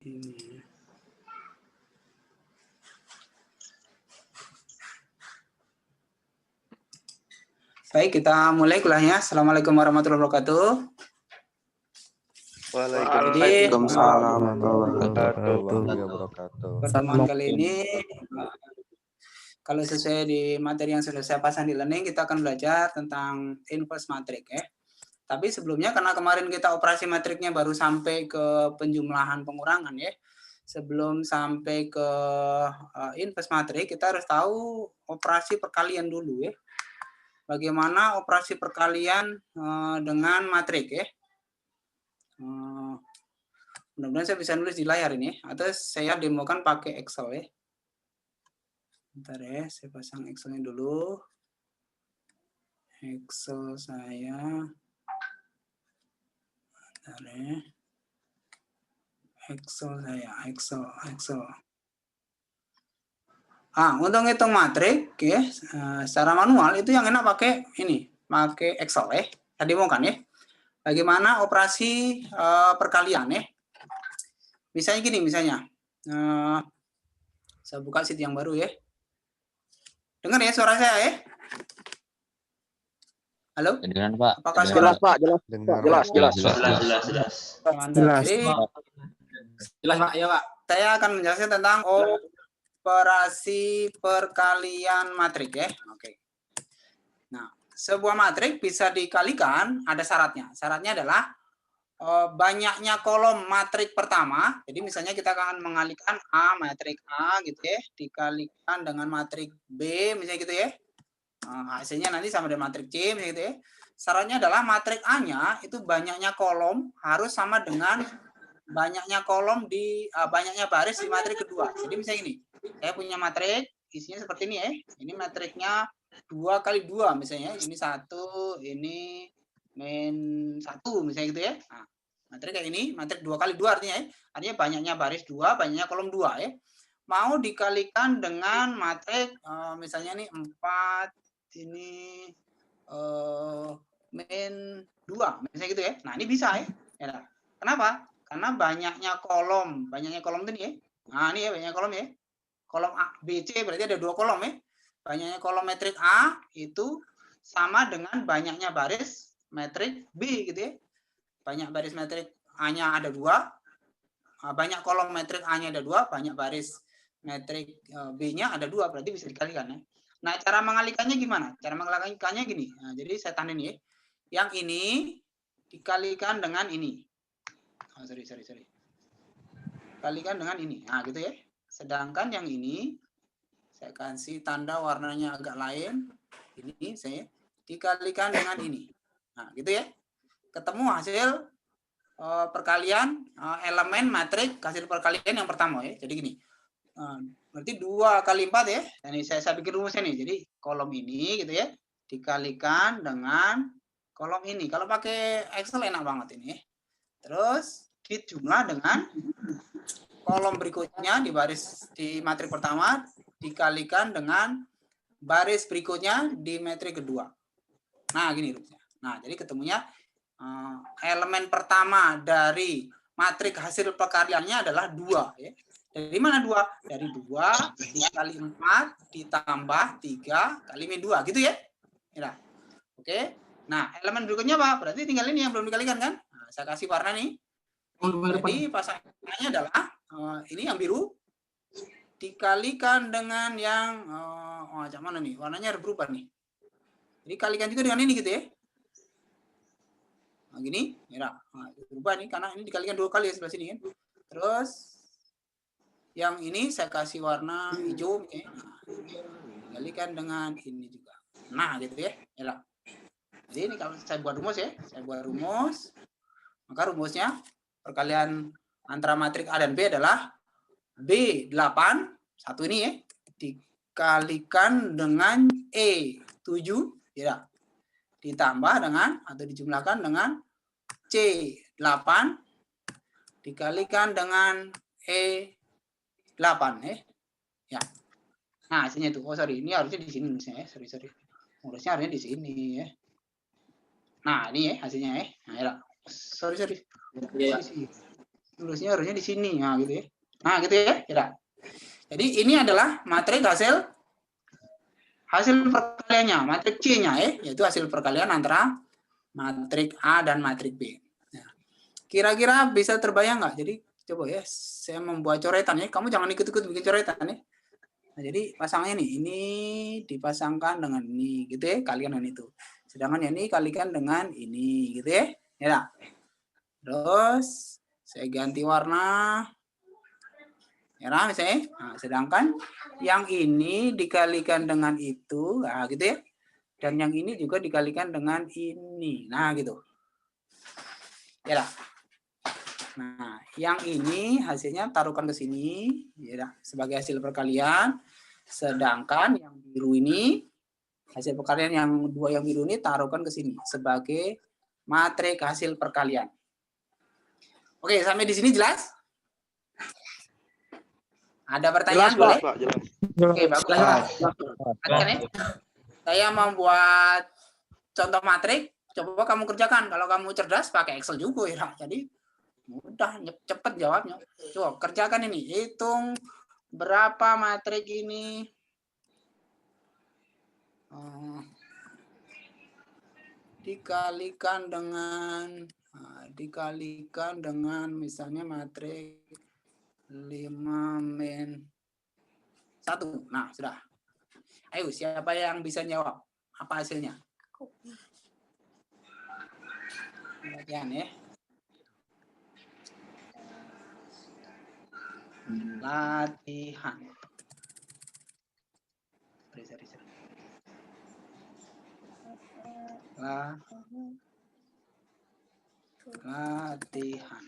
Ini. Baik, kita mulai kuliahnya. Assalamualaikum warahmatullahi wabarakatuh. Waalaikumsalam warahmatullahi wabarakatuh. Pertemuan kali ini, kalau sesuai di materi yang sudah saya pasang di learning, kita akan belajar tentang inverse matrix ya. Tapi sebelumnya, karena kemarin kita operasi matriknya baru sampai ke penjumlahan pengurangan ya. Sebelum sampai ke inverse matrix, kita harus tahu operasi perkalian dulu ya. Bagaimana operasi perkalian dengan matrik ya. Mudah-mudahan saya bisa nulis di layar ini atau saya demokan pakai Excel ya. Bentar ya, saya pasang Excelnya dulu. Excel saya. Bentar ya. Excel saya, Excel. Untuk ngitung matrik ya, secara manual itu yang enak pakai ini, pakai Excel ya. Saya demokan ya. Bagaimana operasi perkalian ya. Misalnya gini, saya buka sheet yang baru ya. Dengar ya suara saya ya? Halo? Dengar Pak. Apakah Jelas Pak, jelas. Jelas Pak, ya Pak. Saya akan menjelaskan tentang operasi perkalian matrik ya. Oke. Nah, sebuah matrik bisa dikalikan, ada syaratnya. Syaratnya adalah banyaknya kolom matrik pertama. Jadi misalnya kita akan mengalihkan matrik A gitu ya, dikalikan dengan matrik B misalnya gitu ya. Hasilnya nanti sama dengan matrik C misalnya gitu ya. Syaratnya adalah matrik A-nya itu banyaknya kolom harus sama dengan banyaknya kolom di banyaknya baris di matrik kedua. Jadi misalnya gini, saya punya matrik isinya seperti ini ya. Ini matriknya 2 kali 2 misalnya. Ini 1, ini min 1 misalnya gitu ya. Nah, matrik kayak ini, matrik 2 kali 2 artinya ya. Artinya banyaknya baris 2, banyaknya kolom 2 ya. Mau dikalikan dengan matrik misalnya nih 4 ini min 2 misalnya gitu ya. Nah, ini bisa ya. Kenapa? Karena banyaknya kolom tadi ya. Nah, ini ya banyaknya kolom ya. Kolom A, B, C berarti ada 2 kolom ya. Banyaknya kolom metrik A itu sama dengan banyaknya baris metrik B gitu ya. Banyak baris metrik A-nya ada 2, banyak kolom metrik A-nya ada 2, banyak baris metrik B-nya ada 2, berarti bisa dikalikan ya. Nah, cara mengalihkannya gimana? Cara mengalihkannya gini. Nah, jadi saya tanda ini ya. Yang ini dikalikan dengan ini. Sorry. Kalikan dengan ini. Nah, gitu ya. Sedangkan yang ini saya kasih tanda warnanya agak lain. Ini saya dikalikan dengan ini. Nah, gitu ya. Ketemu hasil perkalian elemen matrik hasil perkalian yang pertama ya. Jadi gini. Berarti 2 kali 4 ya. Ini saya bikin rumusnya nih. Jadi kolom ini gitu ya dikalikan dengan kolom ini. Kalau pakai Excel enak banget ini. Terus dijumlah dengan kolom berikutnya di baris di matrik pertama dikalikan dengan baris berikutnya di matrik kedua. Nah, gini rumusnya. Nah, jadi ketemunya elemen pertama dari matrik hasil perkaliannya adalah 2 ya. Dari mana 2? Dari 2 dikali 4 ditambah 3 kali min 2 gitu ya. Ya. Oke. Nah, elemen berikutnya apa? Berarti tinggal ini yang belum dikalikan kan? Nah, saya kasih warna nih. Jadi pasangannya adalah ini yang biru dikalikan dengan yang macam mana nih? Warnanya harus berubah nih. Jadi kalikan juga dengan ini gitu ya. Nah, gini, merah. Nah, berubah nih karena ini dikalikan 2 kali ya sebelah sini kan. Terus yang ini saya kasih warna hijau ya. Nah, dikalikan dengan ini juga. Nah, gitu ya. Merah. Jadi ini kalau saya buat rumus ya, maka rumusnya perkalian antara matrik A dan B adalah B8 satu ini ya dikalikan dengan E7 ya ditambah dengan atau dijumlahkan dengan C8 dikalikan dengan E8 ya. Nah, hasilnya itu. Ini harusnya di sini nulisnya ya. Sorry. Nulisnya harusnya di sini ya. Nah, ini ya hasilnya ya. Nah, ya. Sorry. Ya. Nulisnya harusnya di sini. Nah, gitu ya. Nah, gitu ya. Tidak. Jadi ini adalah matrik hasil perkaliannya, matrik C-nya yaitu hasil perkalian antara matrik A dan matrik B. Nah, kira-kira bisa terbayang nggak? Jadi coba ya, saya membuat coretan ya. Kamu jangan ikut-ikut bikin coretan ya. Nah, jadi pasangnya nih, ini dipasangkan dengan ini, gitu ya, kalikan dengan itu. Sedangkan yang ini kalikan dengan ini, gitu ya. Ya. Terus saya ganti warna merah misalnya. Nah, sedangkan yang ini dikalikan dengan itu, nah gitu ya. Dan yang ini juga dikalikan dengan ini. Nah, gitu. Ya lah. Nah, yang ini hasilnya taruhkan ke sini, ya sebagai hasil perkalian. Sedangkan yang biru ini hasil perkalian yang dua yang biru ini taruhkan ke sini sebagai matrik hasil perkalian. Oke, sampai di sini jelas? Ada pertanyaan Jelas, boleh? Pak, jelas. Oke, bagus. Kan ya? Saya membuat contoh matrik, coba kamu kerjakan. Kalau kamu cerdas pakai Excel juga ya. Jadi mudah, cepet jawabnya. Coba kerjakan ini, hitung berapa matrik ini. Dikalikan dengan misalnya matrik 5 min 1. Nah, sudah. Ayo, siapa yang bisa jawab? Apa hasilnya? Latihan ya. Latihan. Latihan.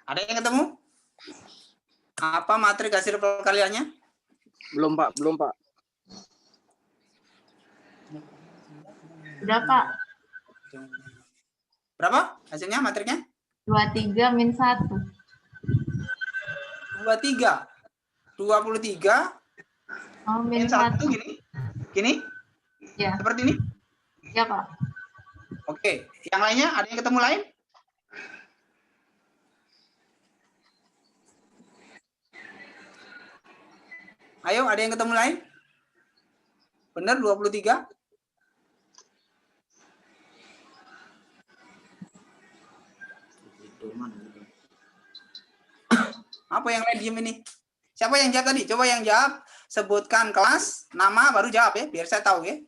Ada yang ketemu? Apa matrik hasil perkaliannya? Belum, Pak. Udah, Pak. Berapa hasilnya matriknya? 23 min 1. 23. 23 Oh, min 1 1. gini. Gini? Ya. Seperti ini? Ya, Pak. Oke. Yang lainnya ada yang ketemu lain? Ayo, ada yang ketemu lain? Benar 23? Apa yang lain diem ini? Siapa yang jawab tadi? Coba yang jawab, sebutkan kelas, nama, baru jawab ya, biar saya tahu ya.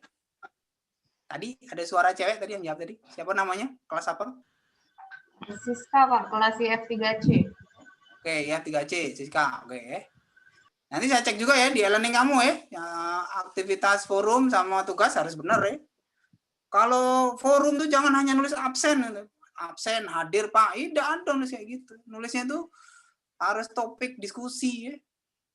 Tadi ada suara cewek tadi yang jawab tadi. Siapa namanya? Kelas apa? Siska, Pak. Kelas IF3C. Oke, ya 3C, Siska. Oke. Nanti saya cek juga ya di e-learning kamu ya. Aktivitas forum sama tugas harus benar ya. Kalau forum tuh jangan hanya nulis absen. Absen, hadir Pak. Tidak ada nulis kayak gitu. Nulisnya tuh harus topik diskusi ya.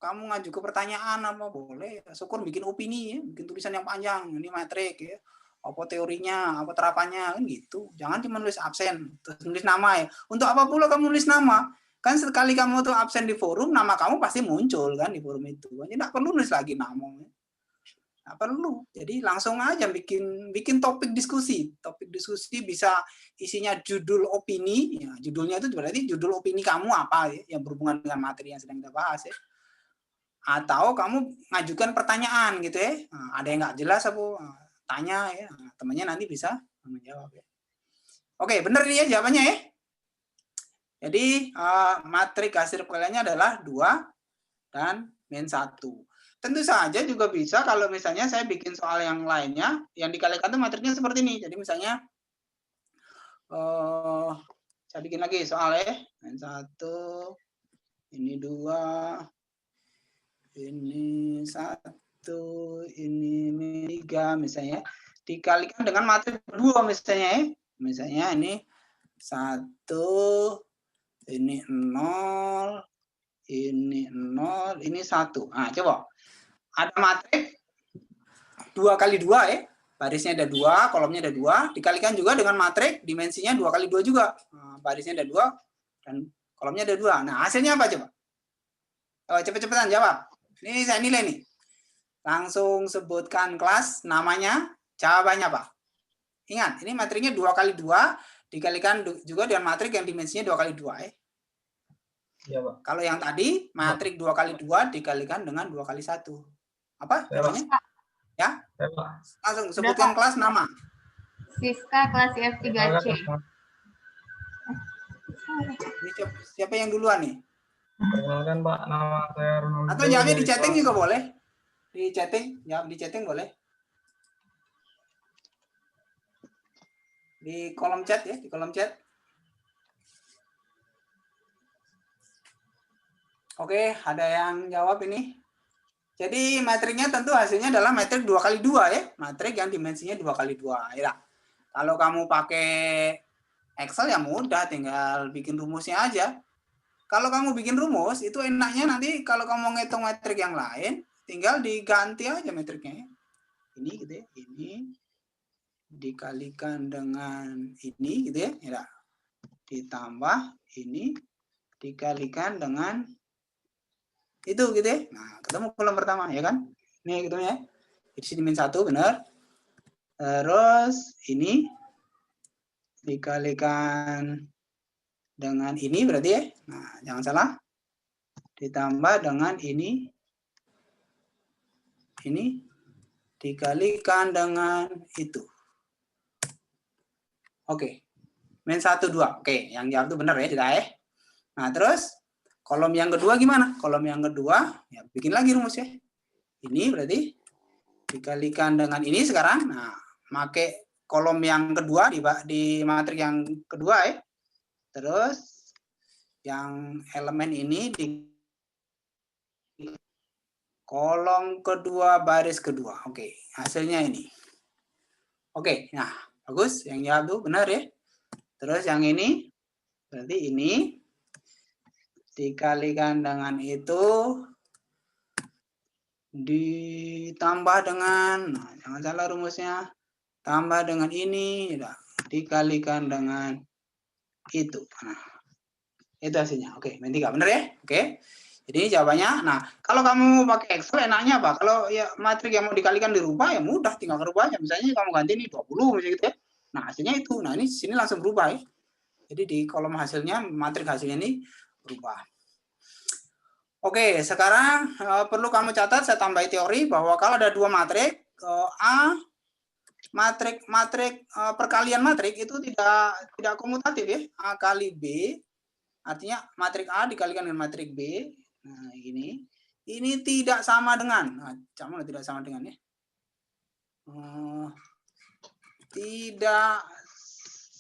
Kamu ngaju ke pertanyaan apa boleh. Syukur bikin opini ya. Bikin tulisan yang panjang. Ini matrik ya. Apa teorinya, apa terapannya, kan gitu. Jangan cuma nulis absen. Terus nulis nama ya. Untuk apa pula kamu nulis nama? Kan sekali kamu tuh absen di forum, nama kamu pasti muncul kan di forum itu. Jadi nggak perlu nulis lagi nama. Nggak perlu. Jadi langsung aja bikin topik diskusi. Topik diskusi bisa isinya judul opini. Ya, judulnya itu berarti judul opini kamu apa ya, yang berhubungan dengan materi yang sedang kita bahas ya. Atau kamu ngajukan pertanyaan gitu ya. Nah, ada yang nggak jelas apa? Tanya ya. Nah, temannya nanti bisa menjawab ya. Oke, benar nih ya jawabannya ya. Jadi matrik hasil perkaliannya adalah 2 dan min 1. Tentu saja juga bisa kalau misalnya saya bikin soal yang lainnya, yang dikalikan itu matriknya seperti ini. Jadi misalnya saya bikin lagi soalnya, min 1, ini 2, ini 1, ini min 3 misalnya. Dikalikan dengan matrik 2 misalnya ya. Misalnya ini 1, ini 0, ini 0, ini 1. Nah, coba. Ada matrik 2 kali 2 ya. Barisnya ada 2, kolomnya ada 2. Dikalikan juga dengan matrik dimensinya 2 kali 2 juga. Nah, barisnya ada 2 dan kolomnya ada 2. Nah, hasilnya apa coba? Oh, cepet-cepetan jawab. Ini saya nilai nih. Langsung sebutkan kelas, namanya, jawabannya apa? Ingat, ini matriknya 2 kali 2. Dikalikan juga dengan matrik yang dimensinya 2 kali 2 ya. Iya, Pak. Kalau yang tadi matrik 2 kali 2 dikalikan dengan 2 kali 1. Apa Ya, Pak. namanya? Ya? Ya, Pak. Langsung sebutkan kelas nama. Siska kelas F3C. Ini siapa yang duluan nih? Perkenalkan, Pak, nama saya Ronaldo. Atau jawabnya di dari chatting kelas- juga boleh. Di chatting, jawab di chatting boleh. Di kolom chat ya, di kolom chat. Oke, ada yang jawab ini. Jadi matriknya tentu hasilnya adalah matrik 2 kali 2 ya. Matrik yang dimensinya 2 kali 2. Ya. Kalau kamu pakai Excel ya mudah, tinggal bikin rumusnya aja. Kalau kamu bikin rumus, itu enaknya nanti kalau kamu ngitung metrik yang lain, tinggal diganti aja metriknya. Ini gitu ya, ini dikalikan dengan ini gitu ya. Ya. Ditambah ini dikalikan dengan itu gitu ya. Nah, ketemu kolom pertama ya kan? Ini gitu ya. Di sini min 1 benar. Terus ini dikalikan dengan ini berarti ya. Nah, jangan salah. Ditambah dengan ini dikalikan dengan itu. Oke. Min 1 2. Oke, yang jawab itu benar ya, tidak ya. Nah, terus kolom yang kedua gimana? Kolom yang kedua ya bikin lagi rumus ya. Ini berarti dikalikan dengan ini sekarang. Nah, pakai kolom yang kedua di matrik yang kedua ya. Terus yang elemen ini di kolom kedua baris kedua. Oke, hasilnya ini. Oke, nah bagus. Yang jawab tuh benar ya. Terus yang ini berarti ini dikalikan dengan itu ditambah dengan, nah, jangan salah rumusnya, tambah dengan ini, ya, dikalikan dengan itu. Nah, itu hasilnya. Oke, min 3 benar ya? Oke. Jadi jawabannya, nah kalau kamu pakai Excel enaknya apa? Kalau ya matrik yang mau dikalikan dirubah ya mudah, tinggal ngerubah aja. Misalnya kamu ganti ini 20 misalnya gitu ya. Nah, hasilnya itu. Nah, ini sini langsung berubah ya. Jadi di kolom hasilnya, matrik hasilnya ini berubah. Oke, sekarang perlu kamu catat, saya tambah teori bahwa kalau ada dua matrik, A, matrik perkalian matrik itu tidak komutatif ya. A kali B, artinya matrik A dikalikan dengan matrik B. Nah, ini tidak sama dengan, nah, sama tidak sama dengan ya. Tidak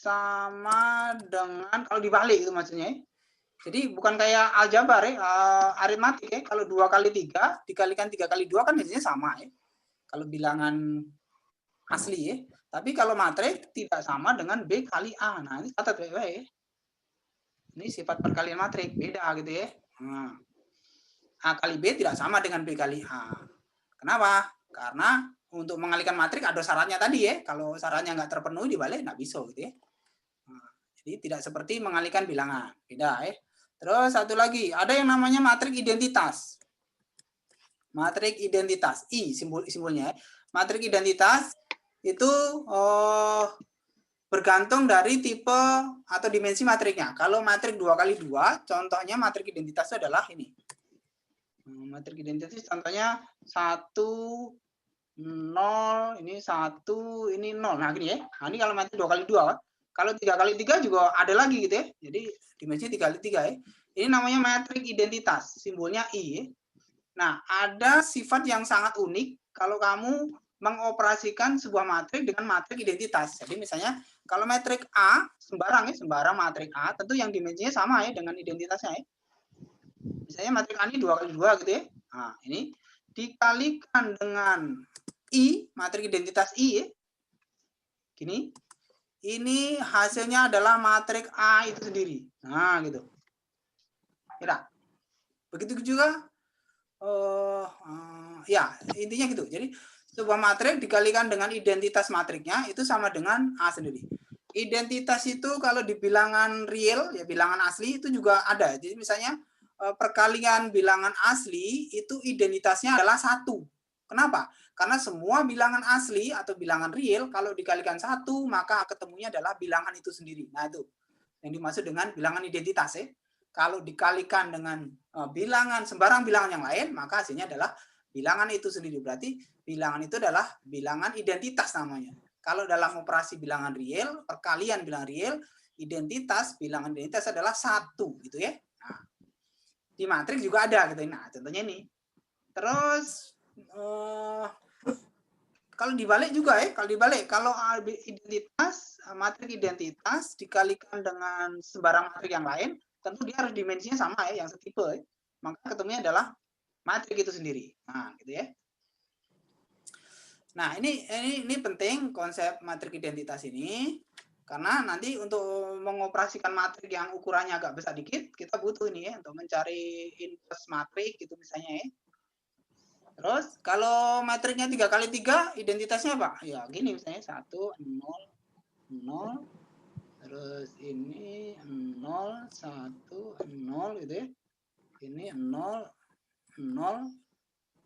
sama dengan, kalau dibalik itu maksudnya ya. Jadi bukan kayak aljabar ya, aritmatik ya. Kalau 2 kali 3 dikalikan 3 kali 2 kan hasilnya sama ya. Kalau bilangan asli ya. Tapi kalau matrik tidak sama dengan B kali A. Nah, ini catat baik-baik ya. Ini sifat perkalian matrik, beda gitu ya. Nah, A kali B tidak sama dengan B kali A. Kenapa? Karena untuk mengalihkan matrik ada syaratnya tadi ya. Kalau syaratnya nggak terpenuhi dibalik nggak bisa gitu ya. Nah, jadi tidak seperti mengalihkan bilangan, beda ya. Terus satu lagi, ada yang namanya matrik identitas. Matrik identitas, I simbolnya. Matrik identitas itu bergantung dari tipe atau dimensi matriknya. Kalau matrik 2 kali 2, contohnya matrik identitas itu adalah ini. Matrik identitas contohnya 1, 0, ini 1, ini 0. Nah, gini ya. Nah, ini kalau matrik 2 kali 2 kan. Kalau 3 kali 3 juga ada lagi gitu ya. Jadi dimensi 3 kali 3 ya. Ini namanya matrik identitas, simbolnya I. Ya. Nah, ada sifat yang sangat unik kalau kamu mengoperasikan sebuah matrik dengan matrik identitas. Jadi misalnya kalau matrik A sembarang ya, sembarang matrik A, tentu yang dimensinya sama ya dengan identitasnya ya. Misalnya matrik A ini 2 kali 2 gitu ya. Nah, ini dikalikan dengan I, matrik identitas I ya. Gini. Ini hasilnya adalah matrik A itu sendiri. Nah, gitu. Kira. Begitu juga ya, intinya gitu. Jadi sebuah matrik dikalikan dengan identitas matriknya itu sama dengan A sendiri. Identitas itu kalau di bilangan real, ya bilangan asli itu juga ada. Jadi misalnya perkalian bilangan asli itu identitasnya adalah 1. Kenapa? Karena semua bilangan asli atau bilangan real kalau dikalikan 1 maka ketemunya adalah bilangan itu sendiri. Nah, itu yang dimaksud dengan bilangan identitas ya. kalau dikalikan dengan bilangan sembarang bilangan yang lain, maka hasilnya adalah bilangan itu sendiri. Berarti bilangan itu adalah bilangan identitas namanya. Kalau dalam operasi bilangan real, perkalian bilangan real, bilangan identitas adalah 1 gitu ya. Nah, di matriks juga ada gitu. Nah, contohnya ini. Terus kalau dibalik juga ya, kalau identitas, matriks identitas dikalikan dengan sembarang matriks yang lain, tentu dia harus dimensinya sama ya, yang setipe ya. Maka ketemunya adalah matriks itu sendiri. Nah, gitu ya. Nah, ini penting konsep matriks identitas ini, karena nanti untuk mengoperasikan matriks yang ukurannya agak besar dikit, kita butuh ini ya untuk mencari inverse matriks gitu misalnya ya. Terus kalau matriknya 3x3 identitasnya apa? Ya gini misalnya 1 0 0 terus ini 0 1 0 gitu ya. Ini 0 0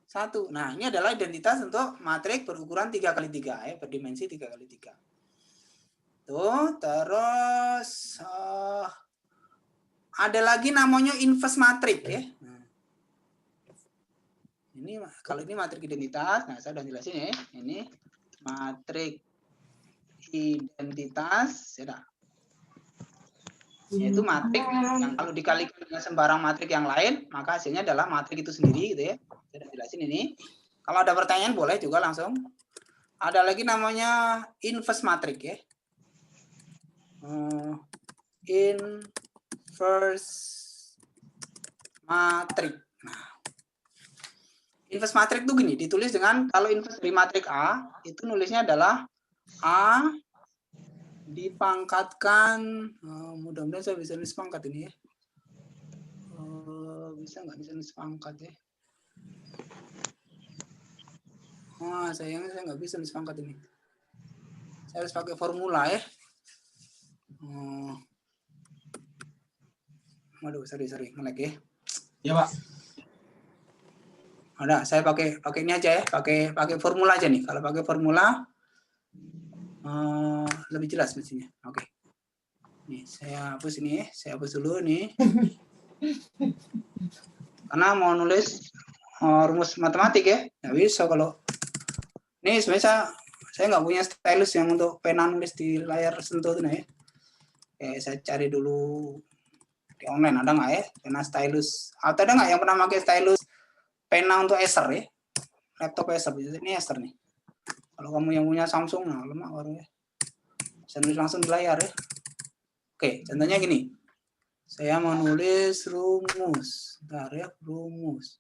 1. Nah, ini adalah identitas untuk matriks berukuran 3x3 ya, berdimensi 3x3. Tuh, terus ada lagi namanya inverse matriks ya. Ini kalau ini matriks identitas, nah saya udah jelasin ya. Ini matriks identitas, ya. Yaitu matriks yang kalau dikalikan dengan sembarang matriks yang lain, maka hasilnya adalah matriks itu sendiri gitu ya. Saya udah jelasin ini. Kalau ada pertanyaan boleh juga langsung. Ada lagi namanya inverse matriks ya. Inverse matriks. Nah, inverse matriks itu gini, ditulis dengan, kalau inverse dari matriks A, itu nulisnya adalah A dipangkatkan, mudah-mudahan saya bisa nulis pangkat ini ya. Bisa nggak bisa nulis pangkat ya? Sayangnya saya nggak bisa nulis pangkat ini. Saya harus pakai formula ya. Waduh, sorry, nge-lag ya. Ya, Pak. Ada, saya pakai ini aja ya, pakai formula aja nih. Kalau pakai formula lebih jelas mestinya. Oke. Nih, saya hapus ini ya. Saya hapus dulu nih. Karena mau nulis rumus matematik ya. Nggak bisa kalau ini sebenarnya saya nggak punya stylus yang untuk pena nulis di layar sentuh itu nih ya. Oke, saya cari dulu di online ada nggak ya pena stylus? Atau ada nggak yang pernah pakai stylus pena untuk Acer ya? Laptop Acer, ini Acer nih. Kalau kamu yang punya Samsung, nah lemak baru ya. Bisa nulis langsung di layar ya. Oke, contohnya gini. Saya mau nulis rumus. Bentar ya, rumus.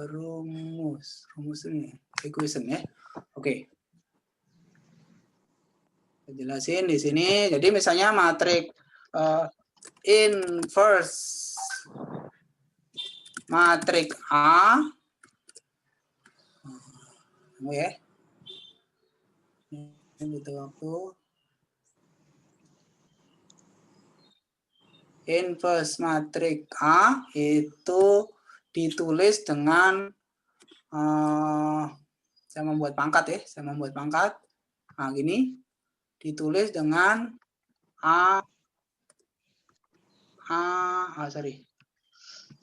Rumus ini, equation ya. Oke. Saya jelasin di sini. Jadi misalnya matriks inverse matriks A. Ya. Ini butuh waktu. Inverse matriks A itu ditulis dengan saya membuat pangkat ya. Nah, gini. Ditulis dengan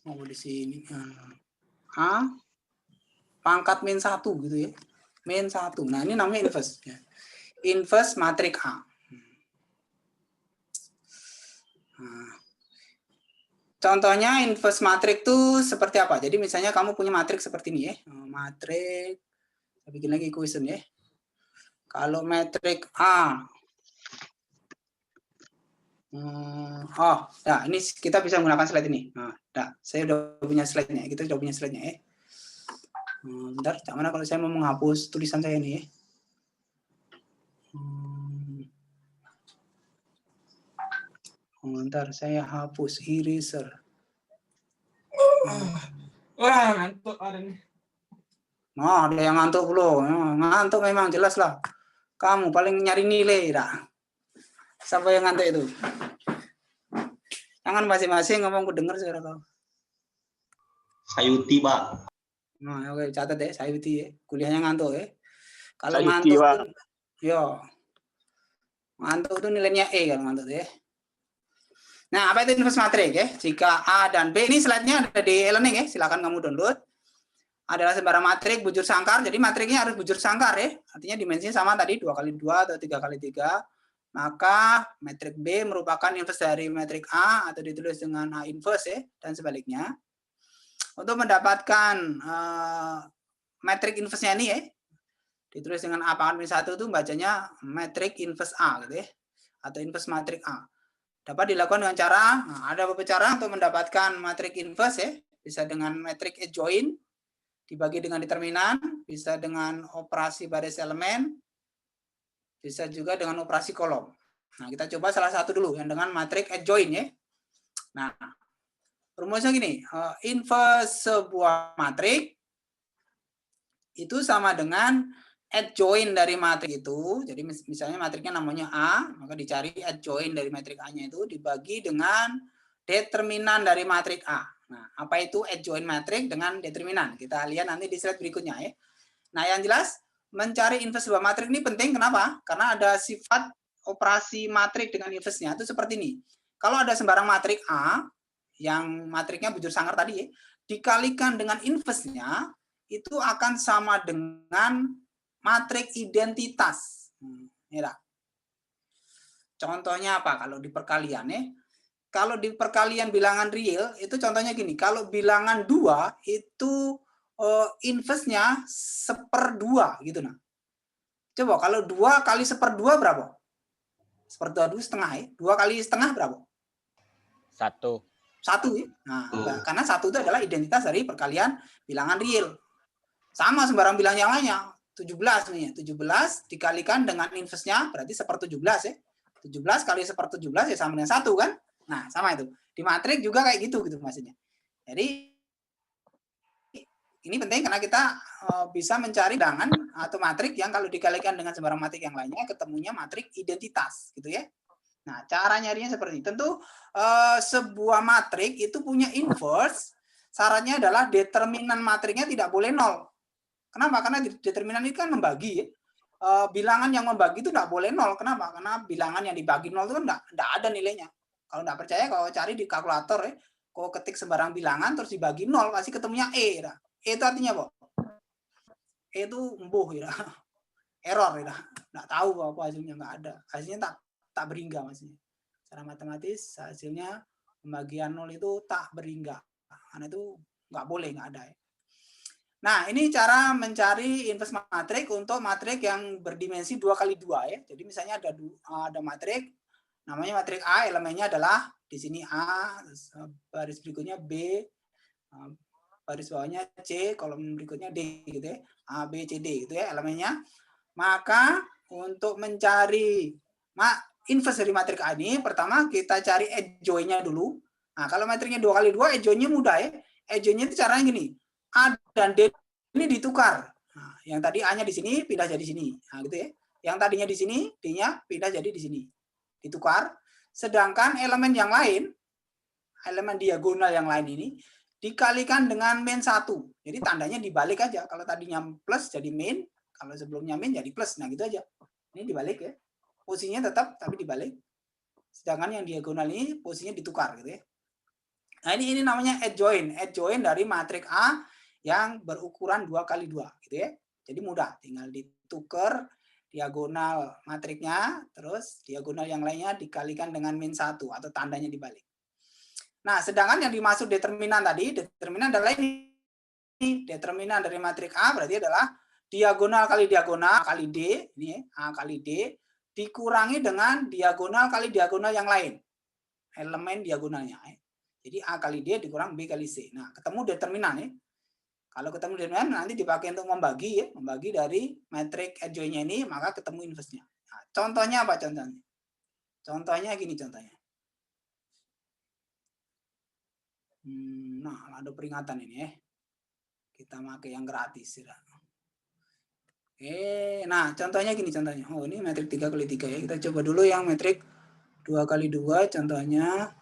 mau di sini. A pangkat min 1 gitu ya. Min 1. Nah, ini namanya inverse ya. Inverse matriks A. Nah, contohnya inverse matriks itu seperti apa? Jadi misalnya kamu punya matriks seperti ini ya. Matriks, saya bikin lagi equation ya. Kalau matriks A, nah ini kita bisa menggunakan slide ini. Nah, saya udah punya slide-nya. Kita sudah punya slide-nya ya. Bentar, mana kalau saya mau menghapus tulisan saya ini ya. Bentar, saya hapus eraser. Wah, ngantuk ada nih. Nah, ada yang ngantuk belum? Ngantuk memang jelas lah. Kamu paling nyari nilai dah. Siapa yang ngantuk itu? Jangan masing-masing ngomong, ku dengar suara kau. Sayuti, Pak. Nah, oke, catat ya, Sayuti ya. Kuliahnya ngantuk ya. Kalau Sayuti, ngantuk Pak. tuh, yo. Ngantuk tuh nilainya E kalau ngantuk ya. Nah, apa itu inverse matrik ya? Jika A dan B, ini slide-nya ada di e-learning ya, silakan kamu download. Adalah sebarang matrik bujur sangkar, jadi matriknya harus bujur sangkar ya. Artinya dimensinya sama tadi 2x2 atau 3x3. Maka metrik B merupakan inverse dari metrik A atau ditulis dengan A inverse ya, dan sebaliknya. Untuk mendapatkan metrik inverse-nya ini ya, ditulis dengan A pangkat min 1 itu bacanya metrik inverse A gitu ya, atau inverse matrik A. Dapat dilakukan dengan cara, ada beberapa cara untuk mendapatkan matrik inverse ya, bisa dengan metrik adjoint, dibagi dengan determinan, bisa dengan operasi baris elemen, bisa juga dengan operasi kolom. Nah, kita coba salah satu dulu yang dengan matrik adjoint ya. Nah, rumusnya gini, inverse sebuah matrik itu sama dengan adjoint dari matrik itu. Jadi misalnya matriknya namanya A, maka dicari adjoint dari matrik A-nya itu dibagi dengan determinan dari matrik A. Nah, apa itu adjoint matrik dengan determinan? Kita lihat nanti di slide berikutnya ya. Nah, yang jelas mencari inverse sebuah matrik ini penting. Kenapa? Karena ada sifat operasi matrik dengan inverse-nya itu seperti ini. Kalau ada sembarang matrik A yang matriknya bujur sangkar tadi ya, dikalikan dengan inverse-nya itu akan sama dengan matrik identitas. Ya. Contohnya apa? Kalau di perkalian ya. Kalau di perkalian bilangan real itu contohnya gini. Kalau bilangan 2 itu inverse-nya 1/2 gitu nah. Coba kalau 2 kali 1/2 berapa? 1/2 setengah ya. 2 kali setengah berapa? 1. 1 ya. Nah, karena 1 itu adalah identitas dari perkalian bilangan real. Sama sembarang bilang yang lainnya. 17 nih, 17 dikalikan dengan inverse-nya berarti 1/17 ya. 17 kali 1/17 ya sama dengan 1 kan? Nah, sama itu. Di matrik juga kayak gitu maksudnya. Jadi ini penting karena kita bisa mencari bilangan atau matrik yang kalau dikalikan dengan sembarang matrik yang lainnya ketemunya matrik identitas gitu ya. Nah, cara nyarinya seperti itu. Tentu sebuah matrik itu punya inverse, syaratnya adalah determinan matriknya tidak boleh 0. Kenapa? Karena determinan itu kan membagi ya. Bilangan yang membagi itu tidak boleh 0. Kenapa? Karena bilangan yang dibagi 0 itu kan tidak ada nilainya. Kalau tidak percaya, kalau cari di kalkulator ya, kalau ketik sembarang bilangan terus dibagi 0, pasti ketemunya E. Ya. E itu artinya apa? E itu embuh ya. Error ya. Tidak tahu apa hasilnya, nggak ada. Hasilnya tak berhingga maksudnya. Secara matematis hasilnya pembagian 0 itu tak berhingga. Karena itu nggak boleh, nggak ada ya. Nah, ini cara mencari inverse matrik untuk matrik yang berdimensi 2x2 ya. Jadi misalnya ada matrik, namanya matrik A, elemennya adalah di sini A, baris berikutnya B, baris bawahnya C, kolom berikutnya D gitu ya. A, B, C, D gitu ya elemennya. Maka untuk mencari inverse dari matrik A ini, pertama kita cari adjoint-nya dulu. Nah, kalau matriknya 2x2, adjoint-nya mudah ya. Adjoint-nya itu caranya gini. A dan D ini ditukar. Nah, yang tadi A-nya di sini pindah jadi sini. Nah, gitu ya. Yang tadinya di sini, D-nya pindah jadi di sini. Ditukar. Sedangkan elemen yang lain, elemen diagonal yang lain ini dikalikan dengan min 1. Jadi tandanya dibalik aja. Kalau tadinya plus jadi min, kalau sebelumnya min jadi plus. Nah, gitu aja. Ini dibalik ya. Posisinya tetap tapi dibalik. Sedangkan yang diagonal ini posisinya ditukar gitu ya. Nah, ini namanya adjoint. Adjoint dari matrik A yang berukuran 2x2 gitu ya. Jadi mudah, tinggal ditukar diagonal matriknya, terus diagonal yang lainnya dikalikan dengan min 1 atau tandanya dibalik. Nah, sedangkan yang dimaksud determinan tadi, determinan adalah ini. Determinan dari matrik A berarti adalah diagonal kali diagonal kali D, ini ya, A kali D, dikurangi dengan diagonal kali diagonal yang lain. Elemen diagonalnya. Jadi A kali D dikurang B kali C. Nah, ketemu determinan ya. Kalau ketemu determinan nanti dipakai untuk membagi ya, membagi dari matrik adjoint-nya ini, maka ketemu inverse-nya. Nah, contohnya apa contohnya? Contohnya gini contohnya. Nah, ada peringatan ini ya. Kita pakai yang gratis ya. Nah, contohnya gini contohnya. Oh, ini matrik 3x3 ya. Kita coba dulu yang matrik 2x2 contohnya.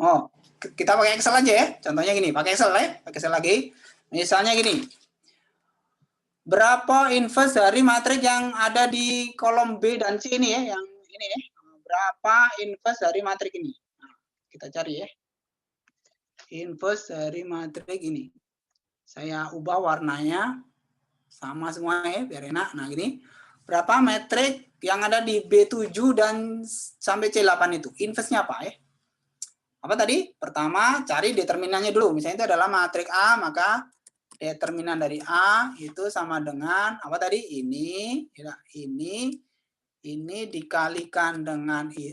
Oh, kita pakai Excel aja ya. Contohnya gini, pakai Excel ya. Pakai Excel lagi. Misalnya gini. Berapa inverse dari matrik yang ada di kolom B dan C ini ya, yang ini ya. berapa inverse dari matrik ini? Nah, kita cari ya. Inverse dari matrik ini. Saya ubah warnanya sama semua ya, biar enak. Nah, gini. Berapa metrik yang ada di B7 dan sampai C8 itu? Inverse-nya apa ya? Apa tadi? Pertama, cari determinannya dulu. Misalnya itu adalah matrik A, maka determinan dari A itu sama dengan apa tadi? Ini dikalikan dengan ini.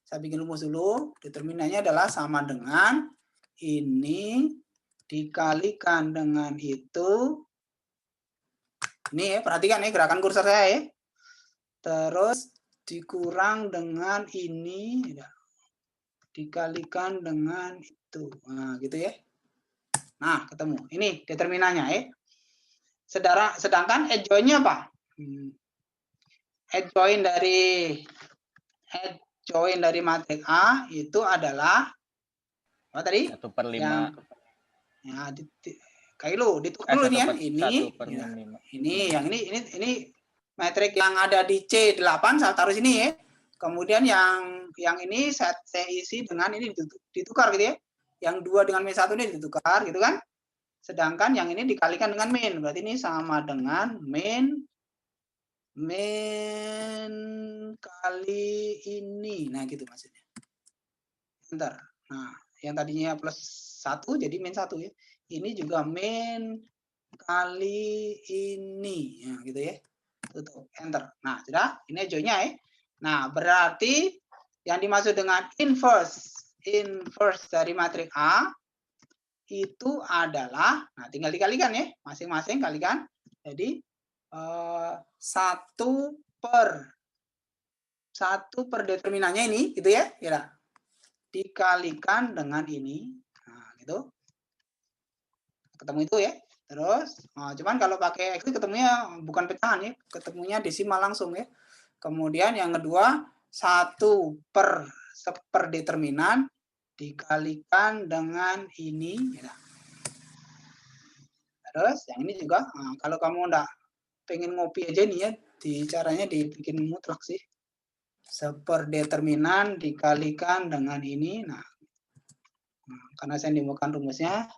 Saya bikin rumus dulu. Determinannya adalah sama dengan ini dikalikan dengan itu. Ini ya, perhatikan ya gerakan kursor saya ya. Terus dikurang dengan ini dikalikan dengan itu. Nah, gitu ya. Nah, ketemu. Ini determinannya ya. Sedangkan adjoint-nya apa? Adjoint dari matrik A itu adalah apa tadi? 1/5. Ya, kayak lu ditukar dulu nih kan. Ini metrik yang ada di C8 saya taruh sini ya. Kemudian yang ini saya isi dengan ini ditukar gitu ya. Yang 2 dengan min 1 ini ditukar gitu kan. Sedangkan yang ini dikalikan dengan min. Berarti ini sama dengan min kali ini. Nah, gitu maksudnya. Bentar. Nah, yang tadinya plus 1 jadi min 1 ya. Ini juga min kali ini. Nah, gitu ya. Tutup, enter. Nah, sudah. Ini adjoint-nya ya. Nah, berarti yang dimaksud dengan inverse dari matrik A itu adalah, nah tinggal dikalikan ya, masing-masing kalikan. Jadi 1 per determinannya ini, gitu ya, kira dikalikan dengan ini, nah gitu, ketemu itu ya. Terus, cuman kalau pakai X ketemunya bukan pecahan ya, ketemunya desimal langsung ya. Kemudian yang kedua 1 per determinan dikalikan dengan ini. Ya. Terus yang ini juga, nah, kalau kamu enggak pengen ngopi aja nih ya, caranya dibikin mutlak sih. Seper determinan dikalikan dengan ini. Nah, karena saya dibuka rumusnya,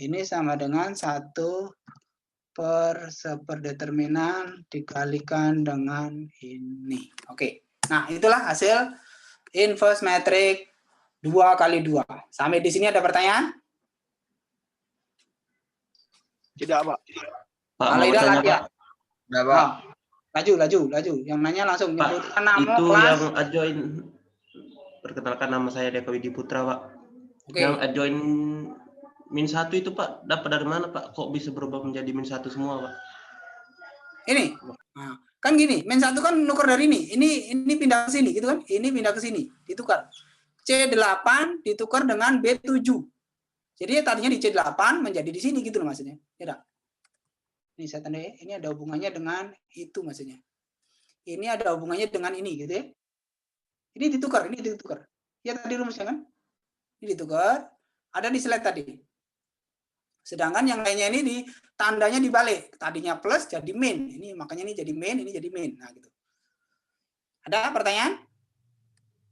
ini sama dengan 1 per seperdeterminan dikalikan dengan ini. Oke. Nah, itulah hasil inverse metrik 2x2. Sampai di sini ada pertanyaan? Tidak, Pak. Kalau tidak latihan. Tidak, Pak. Laju. Yang nanya langsung menyebutkan nama itu kelas. Yang adjoin, perkenalkan nama saya Deka Widi Putra, Pak. Oke. Yang adjoin min 1 itu, Pak, dapat dari mana, Pak? Kok bisa berubah menjadi min 1 semua, Pak? Ini. Nah, kan gini, min 1 kan nuker dari ini. Ini pindah ke sini gitu kan? Ini pindah ke sini, ditukar. C8 ditukar dengan B7. Jadi tadinya di C8 menjadi di sini gitu loh maksudnya. Ya. Ini saya tanda ya. Ini ada hubungannya dengan itu maksudnya. Ini ada hubungannya dengan ini gitu ya. Ini ditukar. Ya tadi rumusnya kan? Ini ditukar. Ada di slide tadi. Sedangkan yang lainnya ini tandanya dibalik. Tadinya plus jadi min. Ini makanya ini jadi min, ini jadi min. Nah, gitu. Ada pertanyaan?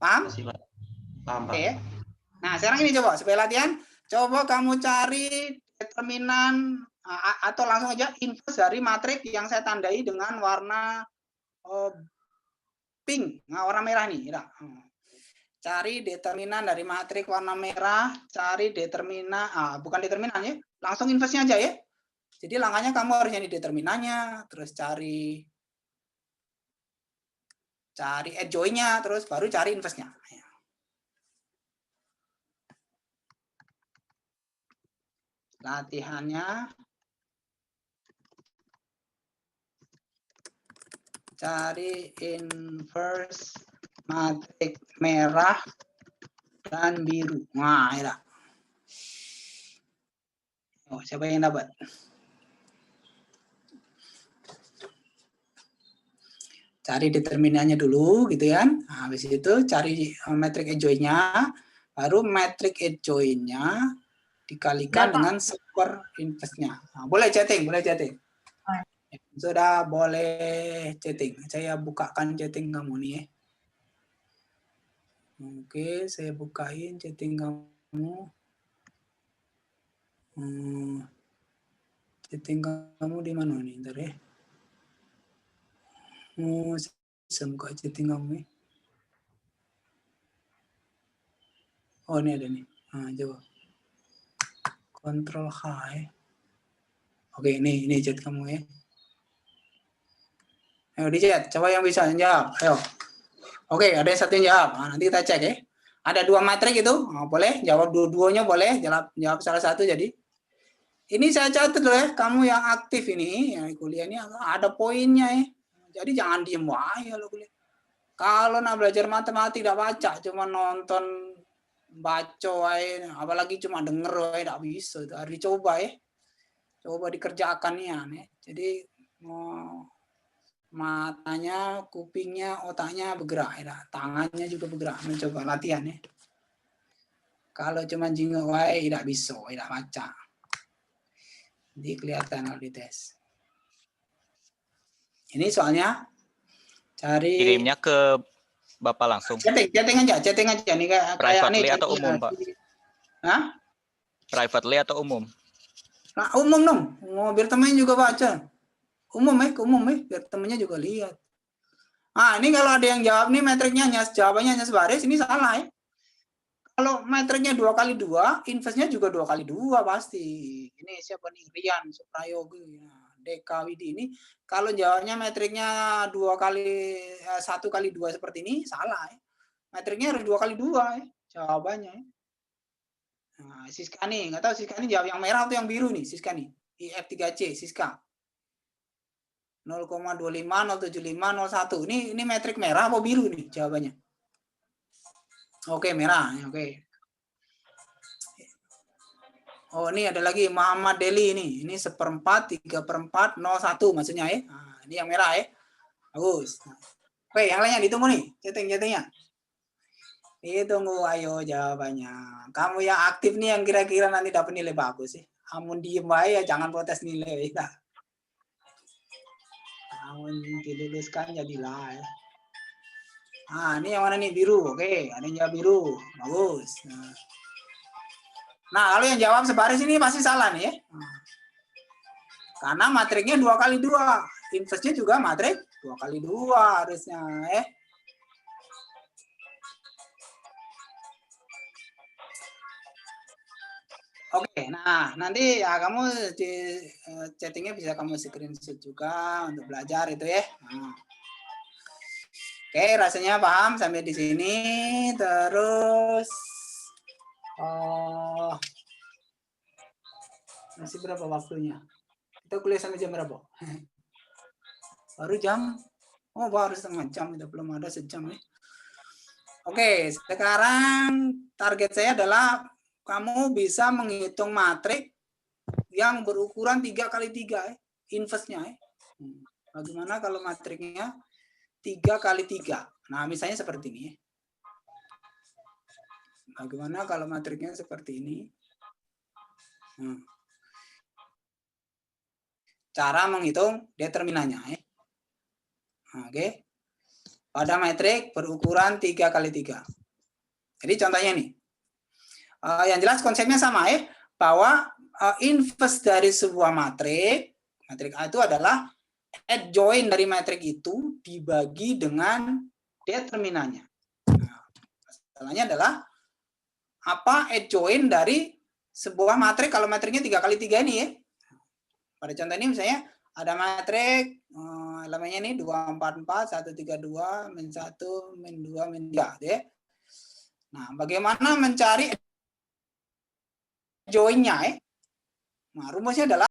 Paham? Paham, Pak. Oke. Nah, sekarang ini coba supaya latihan. Coba kamu cari determinan atau langsung aja inverse dari matrik yang saya tandai dengan warna pink. Nah, warna merah nih. Cari determinan dari matrik warna merah, cari determinan, bukan determinan ya, langsung inverse-nya aja ya. Jadi langkahnya kamu harus nyari determinannya, terus cari adjoint-nya, terus baru cari inverse-nya. Latihannya cari inverse matrik merah dan biru. Nah, ya. Oh, siapa yang dapat? Cari determinannya dulu gitu kan. Nah, habis itu cari metrik adjoint-nya, baru metrik adjoint-nya dikalikan dengan super inverse-nya. Nah, boleh chatting. Sudah boleh chatting. Saya bukakan chatting kamu nih ya. Oke, saya bukain chatting kamu. Chatting kamu di mana nih? Ntar ya. Saya buka chatting kamu ya. Oh, ini ada nih. Nah, coba. Control H ya. Oke, ini chat kamu ya. Ayo di chat, coba yang bisa jawab. Ayo. Oke, ada yang satu yang jawab. Nah, nanti kita cek ya. Ada 2 matrik itu, boleh jawab dua-duanya boleh, jawab salah satu jadi. Ini saya catat loh ya, kamu yang aktif ini, yang kuliah ini ada poinnya ya. Jadi jangan diem aja lo kuliah. Kalau nak belajar matematik tidak baca, cuma nonton baca aja, apalagi cuma denger aja tidak bisa. Itu harus dicoba ya. Coba dikerjakan ya. Jadi matanya, kupingnya, otaknya bergerak, ya. Tangannya juga bergerak. Mencoba latihan ya. Kalau cuma jingga wae tidak bisa, tidak baca. Jadi kelihatan kalau dites. Ini soalnya cari. Kirimnya ke Bapak langsung. Chatting aja nih kayak Privately nih, atau umum, Pak? Hah? Privately atau umum? Nah, umum dong. Biar temannya juga baca. Umum biar temennya juga lihat. Nah, ini kalau ada yang jawab nih metriknya jawabannya hanya sebaris, ini salah ya. Kalau metriknya 2x2, inverse-nya juga 2x2 pasti. Ini siapa nih? Rian Suprayogi, Deka Widi ini. Kalau jawabnya metriknya 1x2 seperti ini, salah ya. Metriknya harus 2x2 ya, jawabannya. Nah, Siska nih, nggak tahu Siska nih jawab yang merah atau yang biru nih, Siska nih. IF3C, Siska. 0,25, 075, 01. Ini metrik merah atau biru nih jawabannya? Oke, merah. Oke. Oh, ini ada lagi Muhammad Deli ini. Ini 1/4, 3/4, 01 maksudnya ya. Nah, ini yang merah ya. Bagus. Oke, yang lainnya ditunggu nih, chatting-chattingnya. Ditunggu, ayo jawabannya. Kamu yang aktif nih yang kira-kira nanti dapat nilai bagus sih. Amun diem aja, jangan protes nilai ya. Amun diluluskan jadilah ya. Nah, ini yang mana nih? Biru. Oke, ada yang jawab biru. Bagus. Nah, kalau yang jawab sebaris ini pasti salah nih ya. Karena matriknya 2x2. Inverse-nya juga matrik 2x2 harusnya ya. Oke, nah nanti ya kamu di chattingnya bisa kamu screenshot juga untuk belajar itu ya. Nah. Oke, rasanya paham sampai di sini. Terus masih berapa waktunya? Kita kuliah sampai jam berapa? Baru jam? Oh, baru setengah jam. Kita belum ada sejam ya. Oke, sekarang target saya adalah kamu bisa menghitung matrik yang berukuran 3x3 ya, inverse-nya ya. Bagaimana kalau matriknya 3x3? Nah, misalnya seperti ini. Bagaimana kalau matriknya seperti ini? Cara menghitung determinannya ya. Oke. Pada matrik berukuran 3x3. Jadi contohnya nih. Yang jelas konsepnya sama ya, bahwa inverse dari sebuah matrik A itu adalah adjoint dari matrik itu dibagi dengan determinannya. Nah, masalahnya adalah apa adjoint dari sebuah matrik kalau matriknya 3x3 ini ya. Pada contoh ini misalnya ada matrik elemennya ini 2, 4, 4, 1, 3, 2, min 1, min 2, min 3 ya. Nah, bagaimana mencari join-nya ya? Nah, rumusnya adalah